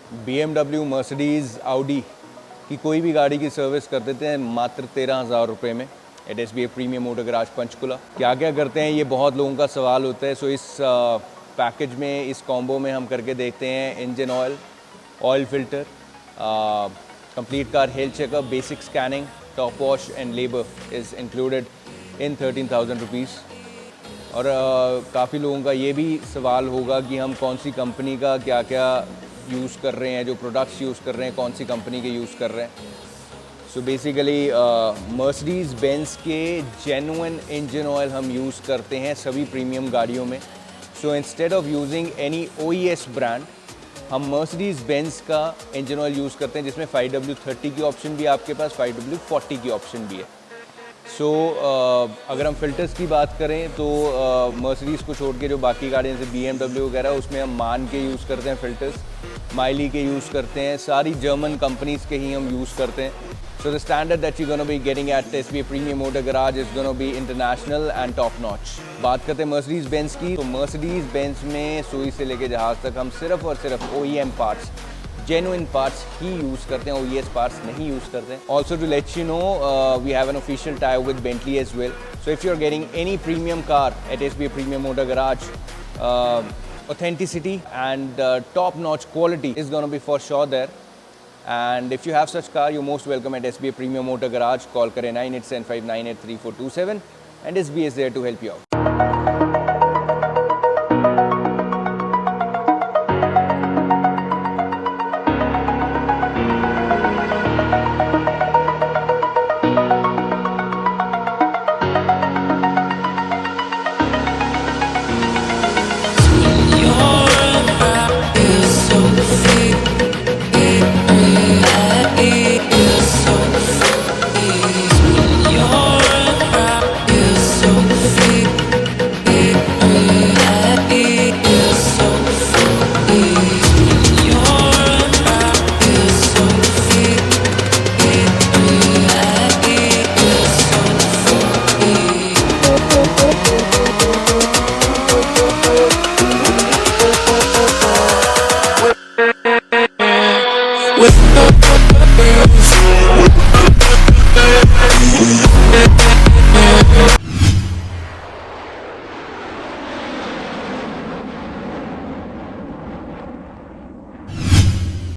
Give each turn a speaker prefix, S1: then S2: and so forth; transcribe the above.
S1: BMW Mercedes Audi की कोई भी गाड़ी की सर्विस कर देते हैं मात्र 13,000 रुपये में at SBA premium motor garage Panchkula. क्या क्या करते हैं ये बहुत लोगों का सवाल होता है। सो इस पैकेज में, इस कॉम्बो में हम करके देखते हैं engine oil filter, complete car health checkup, basic scanning, top wash and labour is included in 13,000 rupees. और काफ़ी लोगों का ये भी सवाल होगा कि हम कौन सी कंपनी का क्या क्या यूज़ कर रहे हैं, जो प्रोडक्ट्स यूज़ कर रहे हैं कौन सी कंपनी के यूज़ कर रहे हैं। सो बेसिकली मर्सिडीज़ बेंज के जेन्युइन इंजन ऑयल हम यूज़ करते हैं सभी प्रीमियम गाड़ियों में। So instead of using any OES brand, हम मर्सिडीज़ बेंज का इंजन ऑयल यूज़ करते हैं जिसमें 5W30 की ऑप्शन भी है आपके पास, 5W40 की ऑप्शन भी है। सो अगर हम फ़िल्टर्स की बात करें तो मर्सिडीज़ को छोड़ के जो बाकी गाड़ियाँ जैसे BMW वगैरह, उसमें हम मान के यूज़ करते हैं फ़िल्टर्स, माइली के यूज़ करते हैं, सारी जर्मन कंपनीज़ के ही हम यूज़ करते हैं। So the standard that you gonna be getting eight SBA premium motor garage is gonna be international and top notch. बात करते हैं मर्सिडीज़ बेंज की, तो मर्सिडीज़ बेंज में सुई से लेके जहाज़ तक हम सिर्फ और सिर्फ OEM पार्ट्स, genuine parts ही यूज़ करते हैं, OES parts नहीं यूज़ करते हैं। Also to let you know, we have an official tie with Bentley as well. So if you're getting any premium car at SBA Premium Motor Garage, authenticity and top-notch quality is going to be for sure there. And if you have such car, you're most welcome at SBA Premium Motor Garage. Call kare 9875983427 and SBA is there to help you out.